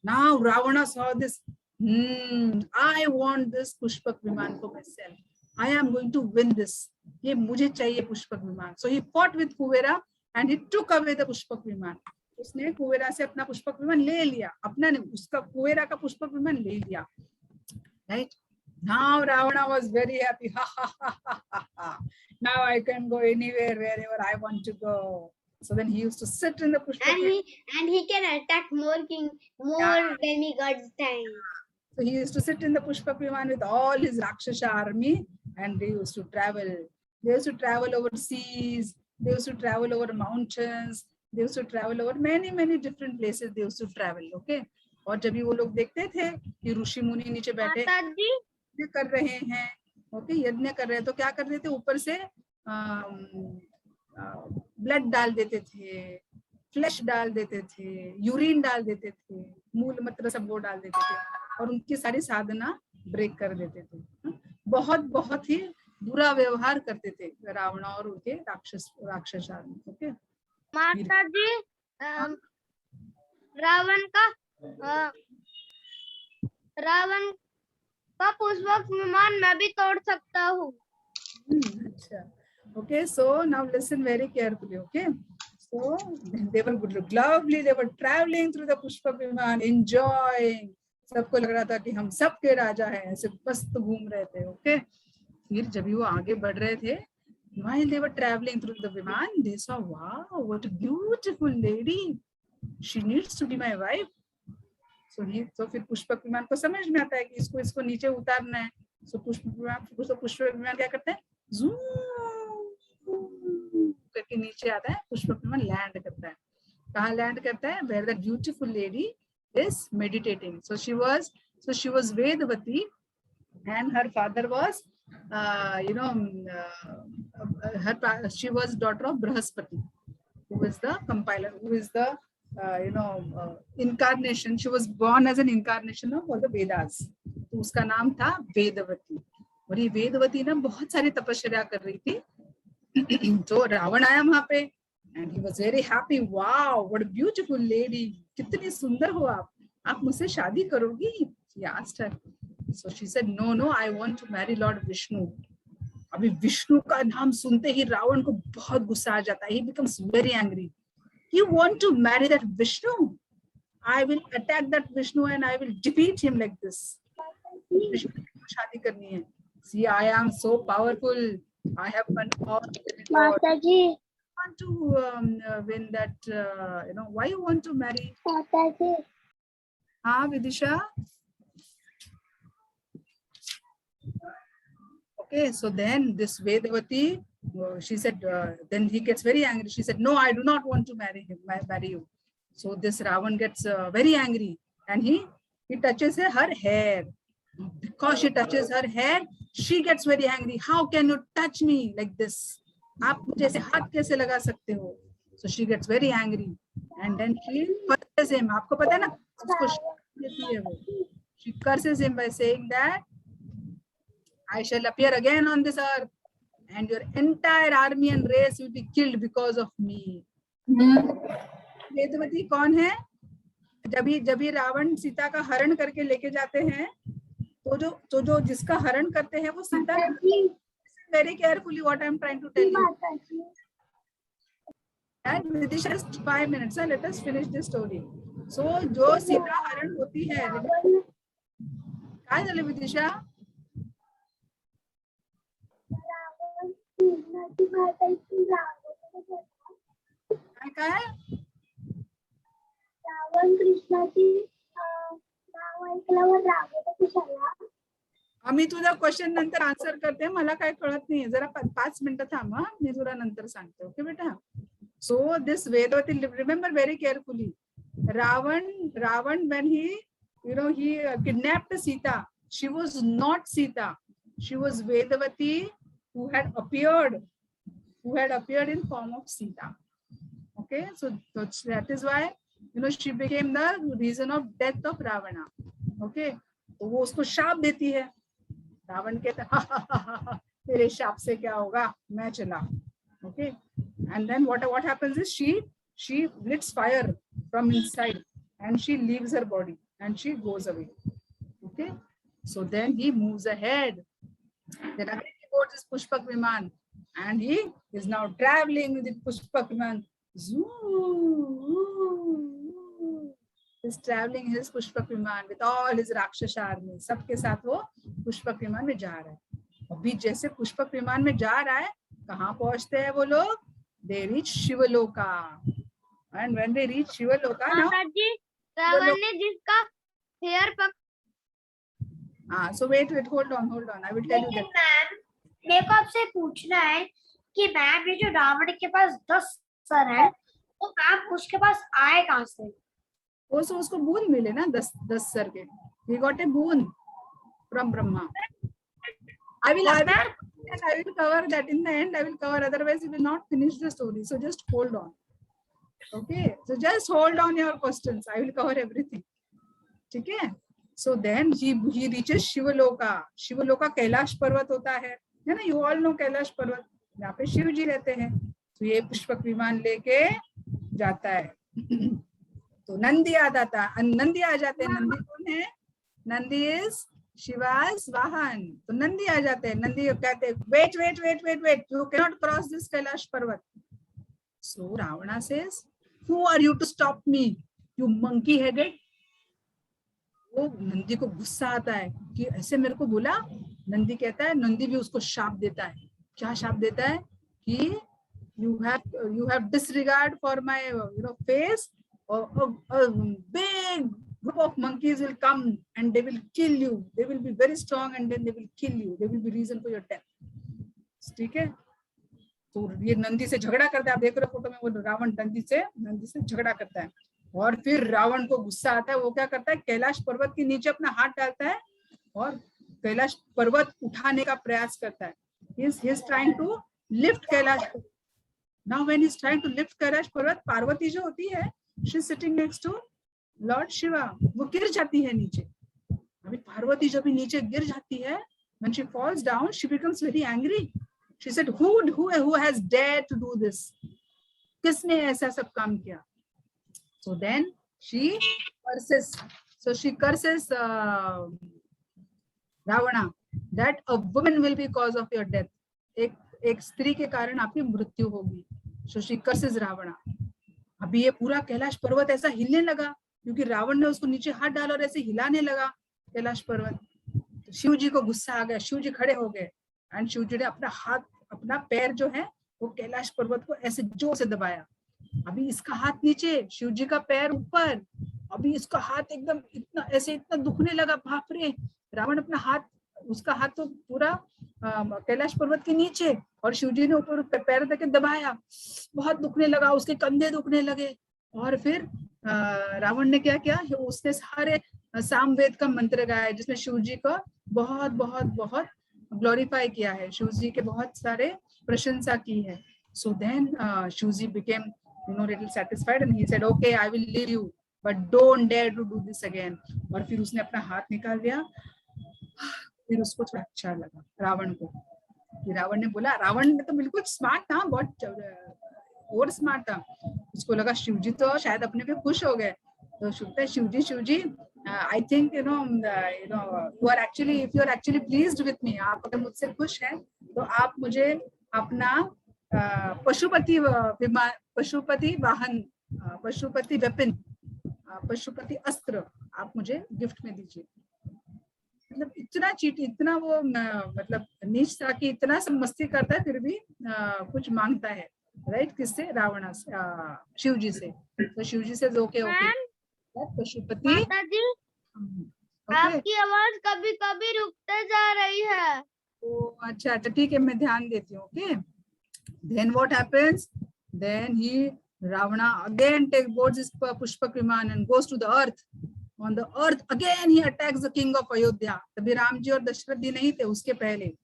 Now Ravana saw this. I want this Pushpak Viman for myself. I am going to win this. ये मुझे चाहिए Pushpak Viman. So he fought with Kubera and he took away the Pushpak Viman. उसने कुबेरा से अपना पुष्पक विमान ले लिया, अपना नहीं, उसका कुबेरा का पुष्पक विमान ले लिया. Right? Now Ravana was very happy. Ha, ha, ha, ha, ha, ha. Now I can go anywhere, wherever I want to go. So then he used to sit in the Pushpak. And he can attack more demigods time. So he used to sit in the Pushpak Viman with all his Rakshasa army, and they used to travel. They used to travel over seas. They used to travel over mountains. They used to travel over many different places. They used to travel. Okay. और जब भी वो लोग देखते थे कि ऋषि मुनि नीचे बैठे यज्ञ कर रहे हैं, ओके, यज्ञ कर रहे हैं, तो क्या कर रहे थे, ऊपर से ब्लड डाल देते थे, फ्लैश डाल देते थे, यूरिन डाल देते थे, मूल मंत्र सब वो डाल देते थे और उनकी सारी साधना ब्रेक कर देते थे. बहुत ही बुरा व्यवहार करते थे रावण और उनके राक्षस आदमी. ओके माता जी, रावण का पुष्पक विमान मैं भी तोड़ सकता हूँ. अच्छा. Okay, so now listen very carefully. Okay, so they were lovely. They were traveling through the Pushpak Viman, enjoying. सबको लग रहा था कि हम सबके राजा हैं, ऐसे मस्त घूम रहे थे. Okay, फिर जब वो आगे बढ़ रहे थे, while they were traveling through the Viman, they saw, wow, what a beautiful lady. She needs to be my wife. So फिर पुष्पक विमान को समझ में आता है कि इसको नीचे उतारना है. So पुष्पक विमान क्या करते हैं, zoom करके नीचे आता है, पुष्पक विमान लैंड करता है. कहाँ लैंड करता है? Where the beautiful lady is meditating. So she was Vedavati, and her father was she was daughter of Brahaspati, who is the compiler, who is the incarnation. She was born as an incarnation of all the Vedas. तो उसका नाम था वेदवती. और ये वेदवती ना बहुत सारी तपस्या कर रही थी. तो रावण आया वहां पे, and he was very happy. Wow, what a beautiful lady. कितनी सुंदर हो आप मुझसे शादी करोगी? She asked her. So she said, no, I want to marry Lord Vishnu. अभी विष्णु का नाम सुनते ही रावण को बहुत गुस्सा आ जाता है. He becomes very angry. You want to marry that Vishnu? I will attack that Vishnu and I will defeat him like this. Vishnu को शादी करनी है. See, I am so powerful. I have won all. माता जी, Want to win that? Why you want to marry? माता जी. हाँ Vidisha. Okay, so then this Vedavati, she said, then he gets very angry. She said, no, I do not want to marry you. So this Ravan gets very angry, and he touches her hair. Because she touches her hair, she gets very angry. How can you touch me like this? आप मुझे ऐसे हाथ कैसे लगा सकते हो? So she gets very angry and then she curses him. आपको पता है ना, उसको देती है वो. She curses him by saying that I shall appear again on this earth and your entire army and race will be killed because of me. Vedvati कौन है? जब ये रावण सीता का हरण करके लेके जाते हैं, तो जो जिसका हरण करते हैं वो Sita. Very carefully what I am trying to tell you. And Vidisha, just 5 minutes. Let us finish this story. So जो सीता हरण होती है, काय झालं विदिशा? काय? रावण कृष्णाची नाव ऐकल्यावर रावण कशाला? आम्ही तुझा क्वेश्चन नंतर आन्सर करते, मला काय कळत नाहीये, जरा 5 मिनिटं थांब, मी तुला नंतर सांगते. ओके बेटा? So this Vedvati, remember very carefully, Ravan when he kidnapped Sita, she was not Sita, she was Vedavati who had appeared in form of Sita. Okay, so that is why she became the reason of death of Ravana. Okay, तो वो उसको शाप देती है. रावण कहता तेरे शाप से क्या होगा, मैं चला. Okay, and then what happens is she blits fire from inside and she leaves her body and she goes away. Okay, so then he moves ahead. Then again he boards his Pushpak Viman and he is now traveling with the Pushpak Viman. He's traveling his Pushpak Viman with all his Rakshasa army. सबके साथ वो पुष्पक विमान में जा रहा है. अभी जैसे पुष्पक विमान में जा रहा है, कहाँ पहुंचते हैं वो लोग? They reach शिवलोका. And when they reach शिवलोका, now Ravana ने जिसका hair so wait, hold on, I will tell you that. Ma'am, मेरे को आपसे पूछना है कि मैम ये जो रावण के पास 10 सर है, तो मैम उसके पास आए कहाँ से? उसको boon मिले ना 10 सर के. He got a boon from Brahma. I will cover that in the end. I will cover, otherwise we will not finish the story. So just hold on. Okay, so just hold on your questions. I will cover everything. Okay. So then he reaches Shivaloka. Shivaloka Kailash पर्वत होता है ना? You all know Kailash पर्वत, यहाँ पे शिव जी रहते हैं. तो ये पुष्पक विमान लेके जाता है. तो नंदी आ जाते हैं. नंदी कौन है? नंदी is Shiva's वाहन. तो नंदी आ जाते हैं. नंदी कहते हैं wait, you cannot cross this Kailash पर्वत. So Ravana says, who are you to stop me, you monkey headed? वो नंदी को गुस्सा आता है कि ऐसे मेरे को बोला. नंदी कहता है, नंदी भी उसको शाप देता है. क्या शाप देता है? कि you have disregard for my face. A big group of monkeys will come and they will kill you. They will be very strong and then they will kill you. They will be reason for your death. ठीक है? तो ये नंदी से झगड़ा करता है. आप देख रहे हो फोटो में, वो रावण नंदी से झगड़ा करता है. और फिर रावण को गुस्सा आता है. वो क्या करता है? कैलाश पर्वत के नीचे अपना हाथ डालता है और कैलाश पर्वत उठाने का प्रयास करता है. He is trying to lift Kailash. Now when he is trying to lift Kailash पर्वत, पार्वती जो होती है, she is sitting next to Lord Shiva. वो गिर जाती है नीचे. अभी पार्वती जब नीचे गिर जाती है, when she falls down, she becomes very angry. She said, who has dared to do this? किसने ऐसा सब काम किया? So then she curses. So she curses Ravana that a woman will be cause of your death. एक स्त्री के कारण आपकी मृत्यु होगी. So she curses Ravana. अभी ये पूरा कैलाश पर्वत ऐसा हिलने लगा क्योंकि रावण ने उसको नीचे हाथ डाला और ऐसे हिलाने लगा कैलाश पर्वत. तो शिव जी को गुस्सा आ गया. शिव जी खड़े हो गए एंड शिव जी ने अपना पैर जो है वो कैलाश पर्वत को ऐसे जोर से दबाया. अभी इसका हाथ नीचे, शिव जी का पैर ऊपर. अभी इसका हाथ एकदम इतना दुखने लगा. बाप रे, रावण अपना हाथ, उसका हाथ तो पूरा कैलाश पर्वत के नीचे और शिव जी ने ऊपर पैर देके दबाया. बहुत दुखने लगा, उसके कंधे दुखने लगे. और फिर रावण ने क्या किया? उसने सारे सामवेद का मंत्र गाया जिसमें शिव जी को बहुत बहुत बहुत ग्लोरीफाई किया है. शिव जी के बहुत सारे प्रशंसा की है. So then Shuji became, little satisfied, and he said, okay, I will leave you, but don't dare to do this again. और फिर उसने अपना हाथ निकाल दिया. फिर उसको थोड़ा अच्छा लगा रावण को. रावण ने बोला, रावण ने तो बिल्कुल स्मार्ट था, बहुत और स्मार्ट था. उसको लगा शिवजी तो शायद अपने पे खुश हो गए. तो Shivji, I think you are actually, if you are actually pleased with me, आप अगर मुझसे खुश हैं तो आप मुझे अपना पशुपति वाहन, पशुपति वेपन, पशुपति अस्त्र आप मुझे गिफ्ट में दीजिए. मतलब इतना चीट, इतना वो मतलब नीच था कि इतना सब मस्ती करता है फिर भी कुछ मांगता है, राइट? किससे? रावण से, शिवजी से. तो शिवजी से ओके पशुपति. माताजी, आपकी आवाज कभी कभी रुकते जा रही है. ओ अच्छा, ठीक है, मैं ध्यान देती हूँ. Okay, then what happens? Then he Ravana again boards his Pushpak Viman and goes to the earth. On the earth again he attacks the king of Ayodhya. तभी राम जी और दशरथ जी नहीं थे उसके पहले.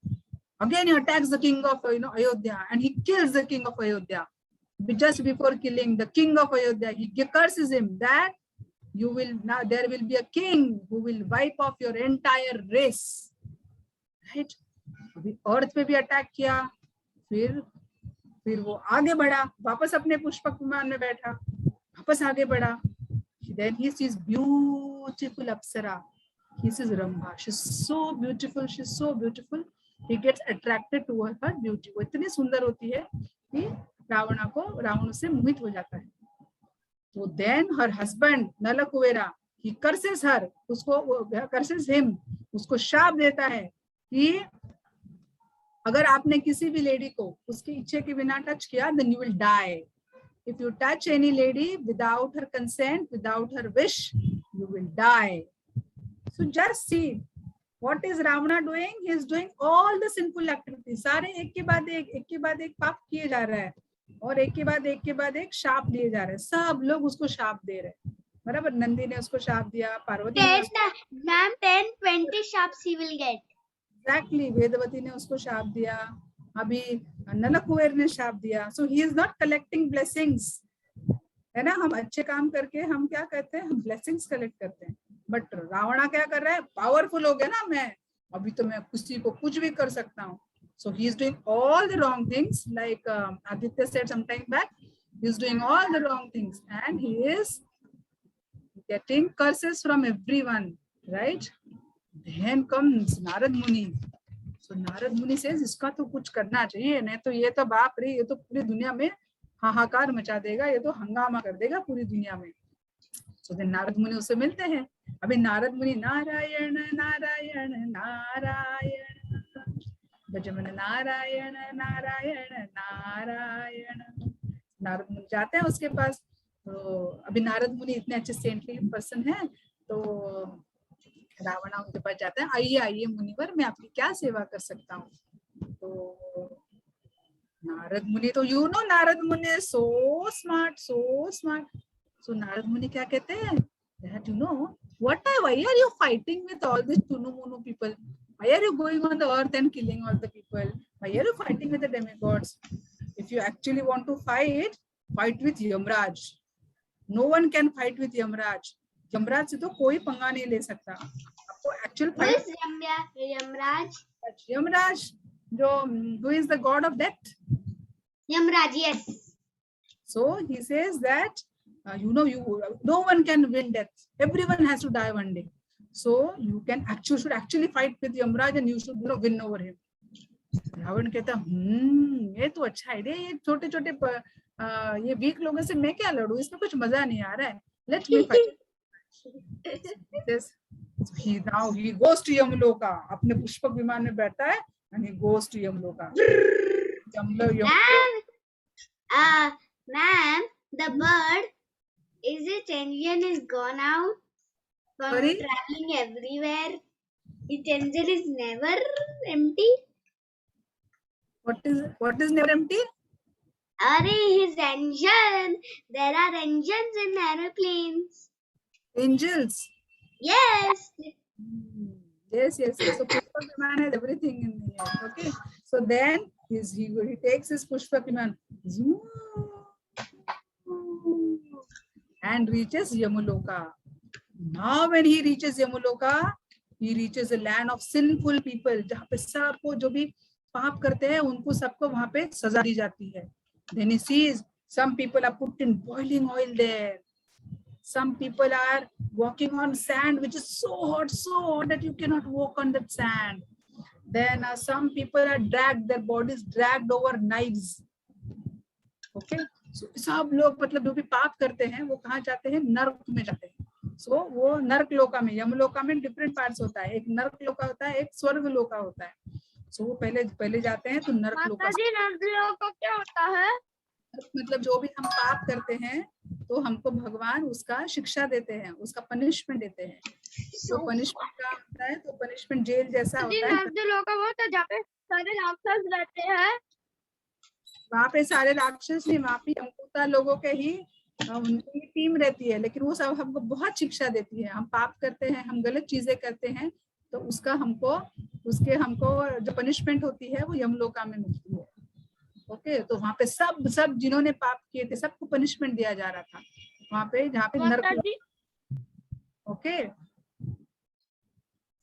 Again he attacks the king of Ayodhya and he kills the king of Ayodhya. Just before killing the king of Ayodhya, he curses him that you will now, there will be a king who will wipe off your entire race. Right? अभी अर्थ पे भी attack किया. फिर वो आगे बढ़ा, वापस अपने पुष्पक विमान में बैठा, वापस आगे बढ़ा. Then he sees beautiful Apsara. He sees Rambha. She's so beautiful. She's so beautiful. He gets attracted to her beauty. वो इतनी सुंदर होती है कि रावण से मोहित हो जाता है. तो then her husband Nalakuvera, he curses her. curses him. उसको शाप देता है कि अगर आपने किसी भी लेडी को उसकी इच्छा के बिना टच किया, then you will die. If you touch any lady without her consent, without her wish, you will die. So just see what is Ravana doing. He is doing all the sinful activities. सारे एक के बाद एक पाप किए जा रहा है और एक के बाद एक शाप दिए जा रहे हैं. सब लोग उसको शाप दे रहे हैं. बराबर, नंदी ने उसको शाप दिया, Parvati ma'am 10-20 shops he will get. Exactly, Vedvati ने उसको शाप दिया, अभी नलकुबेर ने शाप दिया. So he is not collecting blessings, है ना? हम अच्छे काम करके हम क्या करते हैं? हम blessings collect करते हैं. बट रावणा क्या कर रहा है? पावरफुल हो गया ना मैं, अभी तो मैं किसी को कुछ भी कर सकता हूँ. So he is doing all the wrong things, like Aditya said some time back. He is doing all the wrong things and he is getting curses from everyone, right? Then comes Narad Muni. So Narad Muni says, इसका तो कुछ करना चाहिए, नहीं तो ये तो बाप रे, ये तो पूरी दुनिया में हाहाकार मचा देगा, ये तो हंगामा कर देगा पूरी दुनिया में. So then नारद मुनि उससे मिलते हैं. अभी नारद मुनि नारायण नारायण नारायण भजमन नारायण नारायण नारायण. नारद मुनि जाते हैं उसके पास. तो अभी नारद मुनि इतने अच्छे सेंटली पर्सन है, तो रावणा उनके पास जाता है. आइए मुनिवर, मैं आपकी क्या सेवा कर सकता हूँ? तो नारद मुनि तो नारद मुनि सो स्मार्ट. सो नारद मुनि क्या कहते हैं? That why are you fighting with all these Tunu people? Why are you going on the earth and killing all the people? Why are you fighting with the demigods? If you actually want to fight with Yamraj. No one can fight with Yamraj. Yamraj से तो कोई पंगा नहीं ले सकता. आपको actual Yamraj जो who is the god of death? Yamraj, yes. So he says that no one can win death. Everyone has to die one day. So you should actually fight with Yamraj and you should win over him. Ravan कहता ये तो अच्छा idea. ये छोटे ये week लोगों से मैं क्या लड़ूं? इसमें कुछ मजा नहीं आ रहा है. Let me fight. He goes to Yamloka. अपने पुष्पक विमान में बैठता है and he goes to Yamloka. Ma'am, the bird, its engine is gone out from traveling everywhere. Its engine is never empty. What is never empty? His engine. There are engines in aeroplanes. Angels. Yes. Yes. So Pushpak Viman has everything in the air. Okay. So then he takes his Pushpak Viman and reaches Yamuloka. Now when he reaches Yamuloka, he reaches a land of sinful people. जहाँ पे सबको जो भी पाप करते हैं उनको सबको वहाँ पे सजा दी जाती है. Then he sees some people are put in boiling oil there. Some people are walking on sand, which is so hot that you cannot walk on that sand. Then some people are dragged, their bodies dragged over knives. Okay, so सब लोग मतलब जो भी पाप करते हैं वो कहाँ जाते हैं? नरक में जाते हैं. So वो नरक लोका में, यमलोका में डिफरेंट पार्ट्स होता है. एक नरक लोका होता है, एक स्वर्ग लोका होता है. So वो पहले जाते हैं तो नरक लोका. नरक लोका क्या होता है? मतलब जो भी हम पाप करते हैं तो हमको भगवान उसका शिक्षा देते हैं, उसका पनिशमेंट देते हैं. तो पनिशमेंट क्या होता है? तो पनिशमेंट जेल जैसा होता है. नरक लोका वो होता है जहाँ पे सारे राक्षस रहते हैं. वहाँ पे सारे राक्षस नहीं, वहाँ पे यमदूता लोगों के ही उनकी टीम रहती है, लेकिन वो सब हमको बहुत शिक्षा देती है. हम पाप करते हैं, हम गलत चीजें करते हैं तो उसका हमको जो पनिशमेंट होती है वो यमलोका में मिलती है. ओके, तो वहाँ पे सब जिन्होंने पाप किए थे सबको पनिशमेंट दिया जा रहा था वहाँ पे, जहाँ पे नरक. ओके,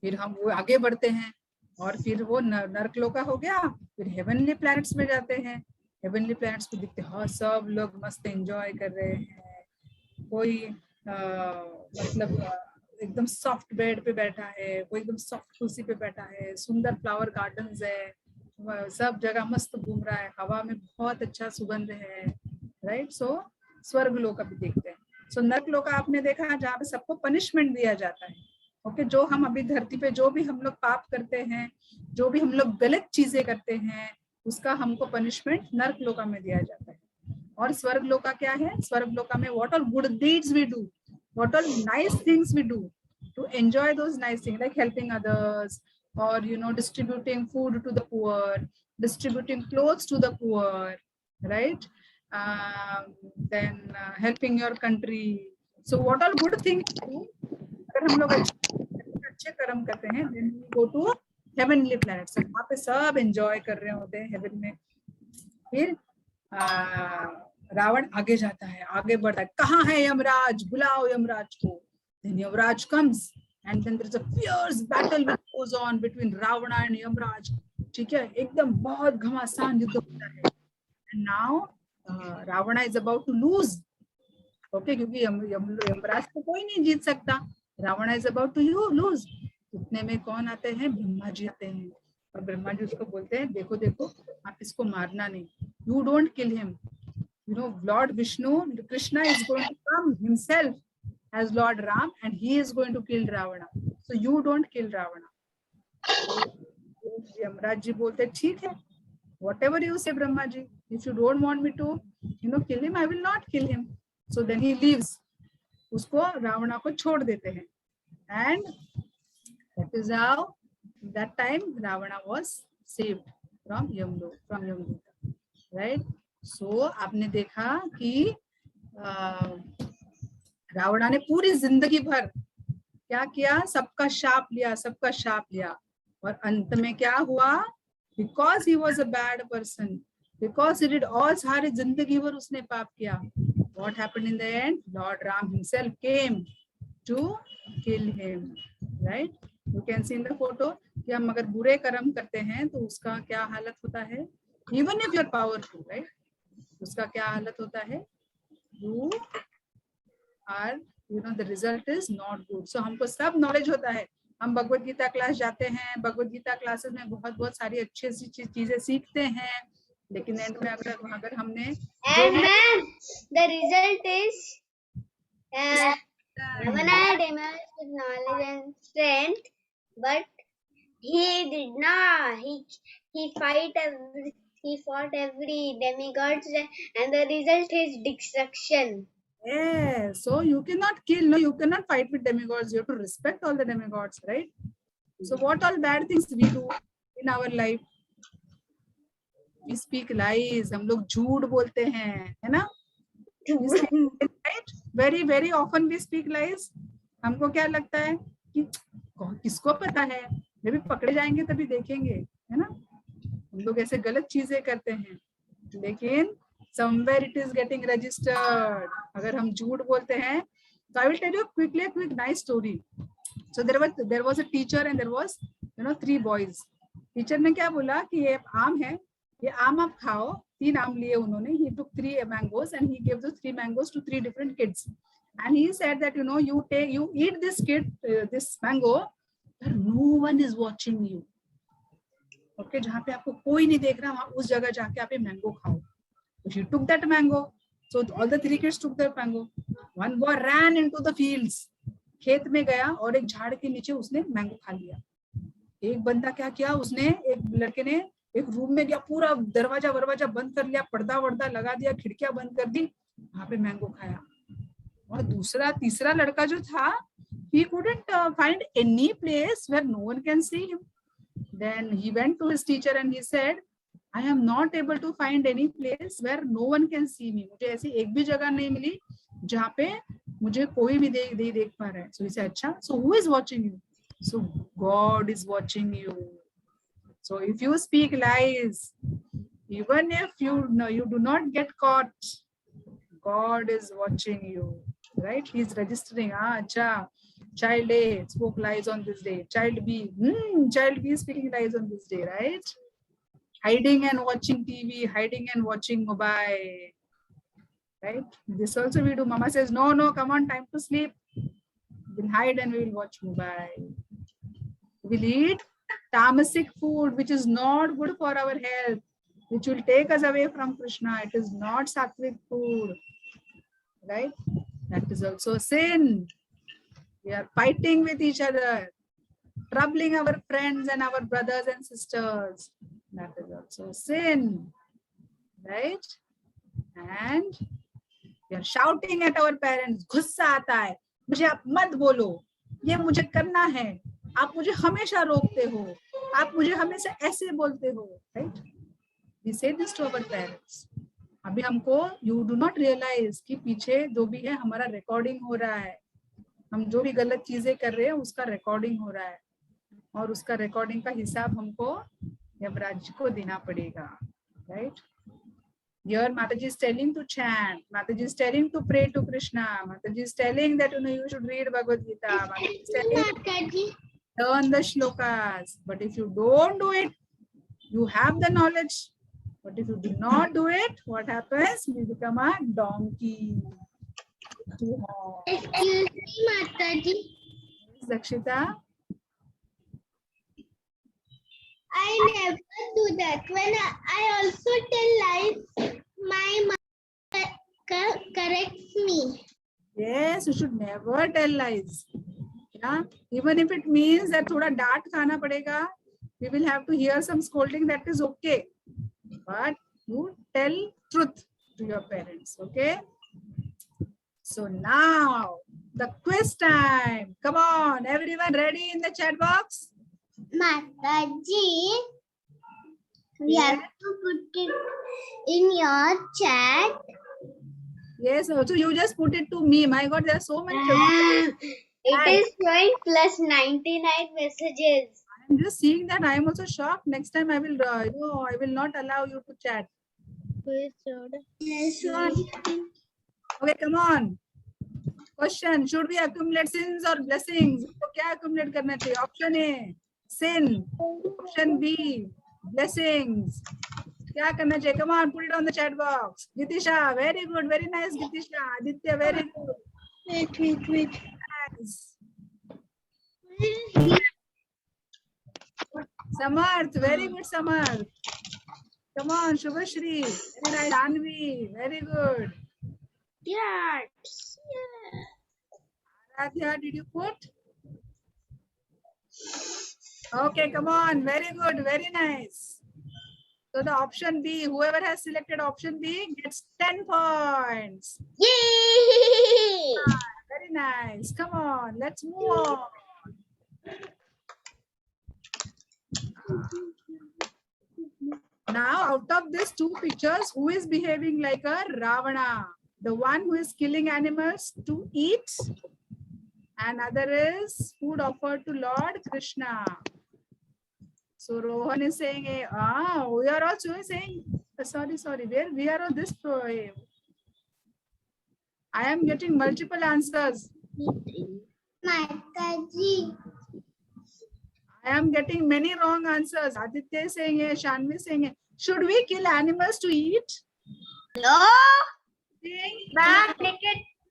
फिर हम वो आगे बढ़ते हैं और फिर वो नरक लोका हो गया. फिर हेवनली प्लैनेट्स में जाते हैं. हेवनली प्लैनेट्स पे दिखते हैं सब लोग मस्त एंजॉय कर रहे हैं. कोई मतलब एकदम सॉफ्ट बेड पे बैठा है, कोई एकदम सॉफ्ट कुर्सी पे बैठा है. सुंदर फ्लावर गार्डन्स है, सब जगह मस्त घूम रहा है, हवा में बहुत अच्छा सुगंध है. राइट. सो स्वर्ग लोक अभी देखते हैं. सो नरक लोक आपने देखा जहाँ पे सबको पनिशमेंट दिया जाता है. ओके, जो हम अभी धरती पे जो भी हम लोग पाप करते हैं, जो भी हम लोग गलत चीजें करते हैं उसका हमको पनिशमेंट नरक लोका में दिया जाता है. और स्वर्ग लोका क्या है? स्वर्ग लोका में what all good deeds we do, what all nice things we do to enjoy those nice things, like helping others, or distributing food to the poor, distributing clothes to the poor, right? Then helping your country. So what all good things do, अगर हम लोग अच्छे कर्म करते हैं, then we go to heavenly planets. वहाँ पे सब enjoy कर रहे होते हैं heaven में. फिर रावण आगे जाता है, आगे बढ़ता है. कहाँ है यमराज? बुलाओ यमराज को. Then Yamraj comes. And then there is a fierce battle which goes on between Ravana and Yamraj. ठीक है, एकदम बहुत घमासान युद्ध होता है. And now Ravana is about to lose. Okay, क्योंकि यमराज को कोई नहीं जीत सकता. Ravana is about to lose. इतने में कौन आते हैं? ब्रह्मा जी आते हैं. और ब्रह्मा जी उसको बोलते हैं, देखो देखो आप इसको मारना नहीं. You don't kill him. Lord Vishnu, Krishna is going to come himself as Lord Ram, and he is going to kill Ravana. So you don't kill Ravana. Yamraj ji बोलते ठीक है, whatever you say Brahma ji, if you don't want me to kill him, I will not kill him. So then he leaves. उसको रावणा को छोड़ देते हैं. And that is how that time Ravana was saved from Yamloka. Right? So आपने देखा कि रावणा ने पूरी जिंदगी भर क्या किया? सबका शाप लिया. और अंत में क्या हुआ? Because he was a bad person, because he did all, सारी जिंदगी भर उसने पाप किया. What happened in the end? Lord Ram himself came to kill him. Right? You can see in the photo कि हम अगर बुरे कर्म करते हैं तो उसका क्या हालत होता है? Even if you are powerful, right? उसका क्या हालत होता है? You are, the result is not good. So हमको सब नॉलेज होता है. हम भगवत गीता क्लास जाते हैं, भगवत गीता क्लासेस में बहुत सारी अच्छी चीजें सीखते हैं, लेकिन एंड में अगर हमने the result is Ravana emerged with knowledge and strength, but he did not. He fought every demigod, and the result is destruction. Yeah, so you cannot kill, no, you cannot fight with demigods. You have to respect all the demigods, right? So what all bad things we do in our life? We speak lies. हम लोग झूठ बोलते हैं, है ना? Right? Very, very often we speak lies. हमको क्या लगता है कि किसको पता है, जब भी पकड़े जाएंगे तभी देखेंगे, है ना। हम लोग ऐसे गलत चीजें करते हैं, लेकिन somewhere it is getting registered. अगर हम झूठ बोलते हैं, so I will tell you quickly a quick nice story. So there was a teacher and there was 3 boys. Teacher ने क्या बोला कि ये आम है, ये आम आप खाओ। 3 आम लिए उन्होंने. He took 3 mangoes and he gave those 3 mangoes to 3 different kids. And he said that you eat this this mango, but no one is watching you. Okay, जहाँ पे आपको कोई नहीं देख रहा, वहाँ उस जगह जाके आप ये मैंगो खाओ. So he took that mango. So all the 3 kids took that mango. One boy ran into the fields. खेत में गया और एक झाड़ के नीचे उसने मैंगो खा लिया. एक बंदा क्या किया, उसने एक लड़के ने एक रूम में गया, पूरा दरवाजा बंद कर लिया, पर्दा वर्दा लगा दिया, खिड़कियां बंद कर दी, वहां पे मैंगो खाया. और तीसरा लड़का जो था, he couldn't find any place where no one can see him. Then he went to his teacher and he said, I am not able to find any place where no one can see me. मुझे ऐसी एक भी जगह नहीं मिली जहाँ पे मुझे कोई भी देख पा रहा है. So he said, अच्छा, so who is watching you? So God is watching you. So if you speak lies, even if you do not get caught, God is watching you, right? He is registering. Acha, child A spoke lies on this day. Child B is speaking lies on this day, right? Hiding and watching TV, hiding and watching mobile, right? This also we do. Mama says, no, come on, time to sleep. We'll hide and we will watch mobile. We'll eat tamasic food, which is not good for our health, which will take us away from Krishna. It is not sattvic food, right? That is also sin. We are fighting with each other, troubling our friends and our brothers and sisters. That is also sin, right? And we are shouting at our parents. गुस्सा आता है, मुझे आप मत बोलो, ये मुझे करना है, आप मुझे हमेशा रोकते हो, आप मुझे हमेशा ऐसे बोलते हो, right? We say this to our parents. अभी हमको you do not realize कि पीछे जो भी है हमारा रिकॉर्डिंग हो रहा है, हम जो भी गलत चीजें कर रहे हैं उसका रिकॉर्डिंग हो रहा है, और उसका रिकॉर्डिंग का हिसाब हमको यमराज को देना पड़ेगा, right? Here Mataji is telling to chant, Mataji is telling to pray to Krishna, Mataji is telling that you should read Bhagavad Gita, Mataji is telling learn the shlokas. But if you don't do it, you have the knowledge. But if you do not do it, what happens? You become a donkey. Excuse me, Mataji. Dakshita? I never do that. When I also tell lies, my mother corrects me. Yes, you should never tell lies. Yeah? Even if it means that thoda डांट खाना पड़ेगा, we will have to hear some scolding, that is okay. But you tell truth to your parents, okay? So now, the quiz time. Come on, everyone ready in the chat box? Mataji, we have to put it in your chat. Yes, also you just put it to me. My God, there are so many. It is showing plus 99 messages. I'm just seeing that. I am also shocked. Next time I will, I will not allow you to chat. Okay, come on. Question: should we accumulate sins or blessings? तो क्या accumulate करना चाहिए? Option A, sin. Option B, blessings. क्या करना चाहिए? Come on, put it on the chat box. Gitisha, very good, very nice. Gitisha, Aditya, very good. Wait. Nice. Samarth, very good, Samarth. Come on, Shubhashri, very nice. Anvi, very good. Yes. Aradhya, did you put? Okay, come on, very good, very nice. So the option B, whoever has selected option B gets 10 points. Yay! Very nice. Come on, let's move on. Now, out of these 2 pictures, who is behaving like a Ravana? The one who is killing animals to eat, and other is food offered to Lord Krishna. So Rohan is saying, we are also saying, sorry, where we are on this. I am getting multiple answers. Mataji. I am getting many wrong answers. Aditya is saying, Shanvi is saying, should we kill animals to eat? No. Ma'am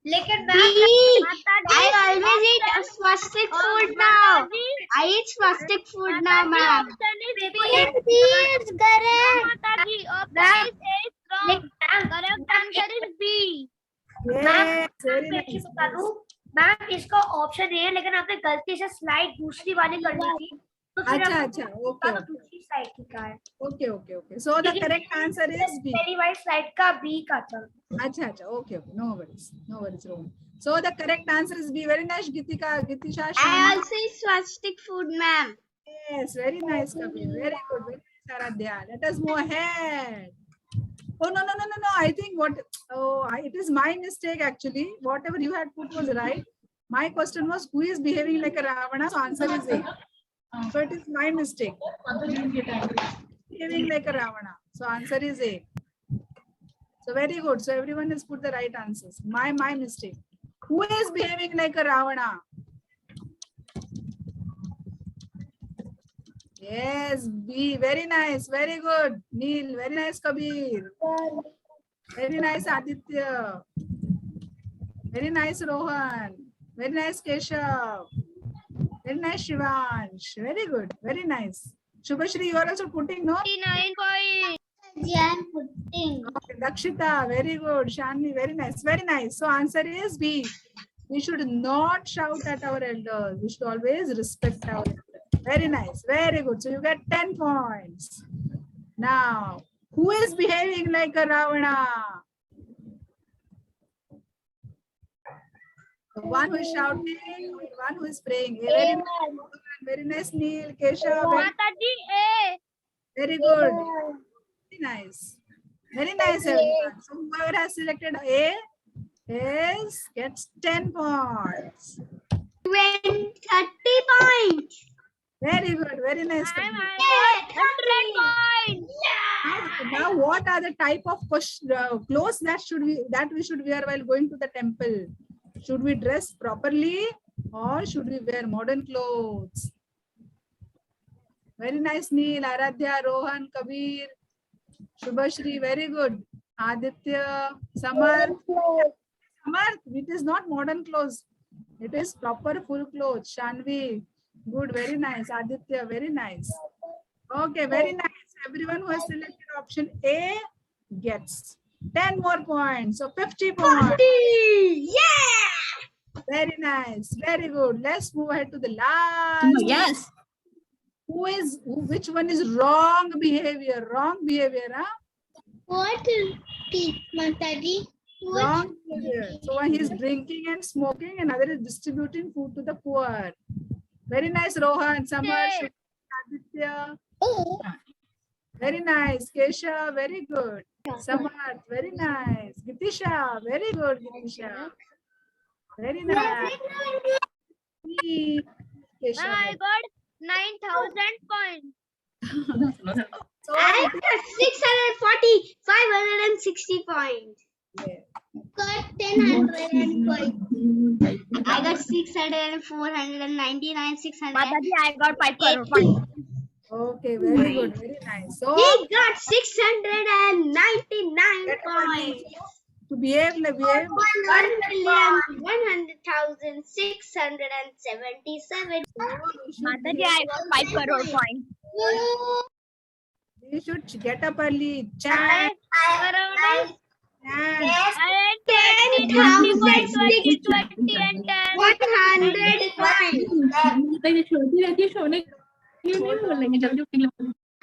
लेकिन ma'am I always eat swastik food now. I eat swastik food now, ma'am. Is correct. Mataji, option is wrong. Correct answer is B. Yes, very nice. Ma'am इसका option A है लेकिन आपने गलती से slide दूसरी वाली कर दी थी तो फिर अच्छा, आपको अच्छा, पता okay, तो दूसरी साइड की का है okay. So the correct answer is B. पहली वाली स्लाइड का बी का था अच्छा, okay. No worries, Rohan. So the correct answer is B. Very nice, Gitisha. I also eat swastik food, ma'am. Yes, very nice, Kabir. Very good, very nice, Aradhya. Let us move ahead. Oh, no. I think it is my mistake actually. Whatever you had put was right. My question was, who is behaving like a Ravana? So answer is A. So it is my mistake. Behaving like a Ravana. So answer is A. So very good. So everyone has put the right answers. My mistake. Who is behaving like a Ravana? Yes, B. Very nice. Very good. Neil. Very nice, Kabir. Very nice, Aditya. Very nice, Rohan. Very nice, Keshav. Very nice, Shivansh. Very good. Very nice. Shubhashri, you are also putting, no? 9 points. Yeah, I'm putting. Okay, Dakshita, very good. Shanvi, very nice. Very nice. So answer is B. We should not shout at our elders. We should always respect our elders. Very nice. Very good. So you get 10 points. Now, who is behaving like a Ravana? The one who is shouting, one who is praying. Very nice, Neil, Keshav. Mataji, A. Very good. Very nice. Very nice, everyone. So whoever has selected A gets 10 points. 30 points. Very good. Very nice. 100 points. Now, what are the type of clothes that we should wear while going to the temple? Should we dress properly or should we wear modern clothes? Very nice, Neil, Aradhya, Rohan, Kabir, Shubhashri, very good. Aditya, Samarth, it is not modern clothes. It is proper full clothes. Shanvi, good, very nice. Aditya, very nice. Okay, very nice. Everyone who has selected option A gets 10 more points. So 50 points. 40. Yeah. Very nice. Very good. Let's move ahead to the last. Yes. Which one is wrong behavior? Wrong behavior, huh? What is Mataji? Wrong behavior. So one is drinking and smoking, and other is distributing food to the poor. Very nice, Rohan, Samar, Aditya. Very nice, Kesha, very good. Samar, very nice. Gitisha, very good, Gitisha. Very nice. Kesha. I got 9,000 points. So, I got 640, 560 points. Got 10 points. I got 600, 499, 600. Mataji, I got 5 crore points. okay, very good, very nice. So, He got 699 points. to behave, 1,100,677. Mataji, I got 5 crore points. we should get up early. Chant. Chant. 10,000, 20, 20, and 10. 100 points.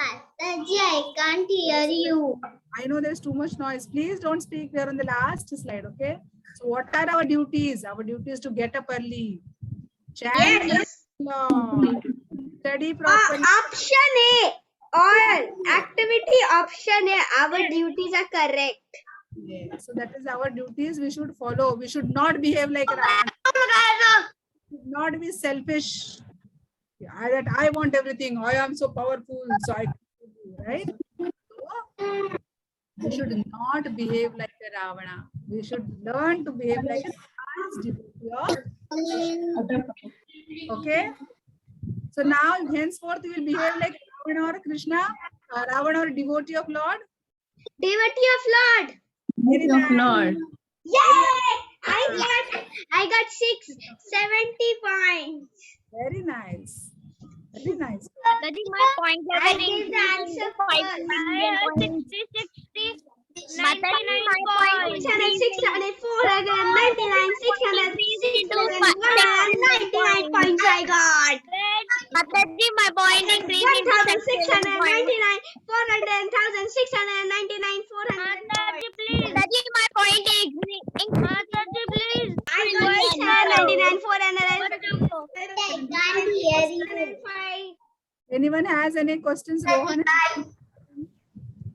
Mataji, I can't hear you. I know there's too much noise. Please don't speak. We are on the last slide, okay? So what are our duties? Our duty is to get up early. Chant. Yes. Study properly. Option A. All activity option A. Our duties are correct. Yeah. So that is our duties. We should follow. We should not behave like Ravana. not be selfish. That I want everything. I am so powerful, so I right. So, we should not behave like a Ravana. We should learn to behave like a nice devotee of. Okay. So now henceforth you will behave like Ravana or Krishna, Ravana or devotee of Lord. Devotee of Lord. Very nice. Yay! I got 670 points. Very nice. Very nice. That is my point. I gave the answer first. I have 60, 99 points. 600, 499, 699 points I got. Mataji, my point increased. 1,699, 400,000, 699, 400. Mataji, please. Mataji, my point increased. Mataji, please. I got 699, 400. Anyone has any questions, Rohan?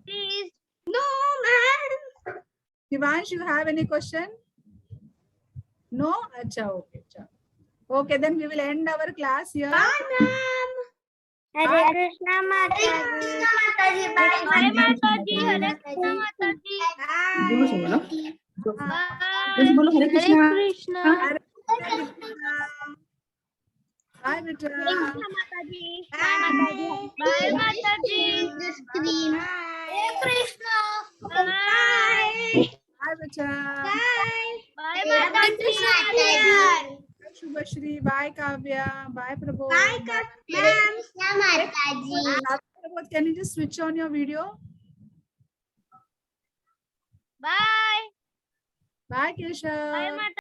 Please. No, ma'am. Shivansh, you have any question? No? Acha, okay. Acha. Okay, then we will end our class here. Bye, ma'am. Hare Krishna Mataji. Bye, Mataji. Hare Krishna Mataji. Hare Krishna. Hare Krishna. Bye, Mitra. Mataji. Bye, Mataji. The screen. Hare Krishna. Bye. Bye, Mitra. Bye. Bye, Mataji. Shubhashri. Bye, Kavya. Bye, Prabhu. Bye, ma'am. Mataji. Prabhu, can you just switch on your video? Bye. Bye, Keshav. Bye, Mataji.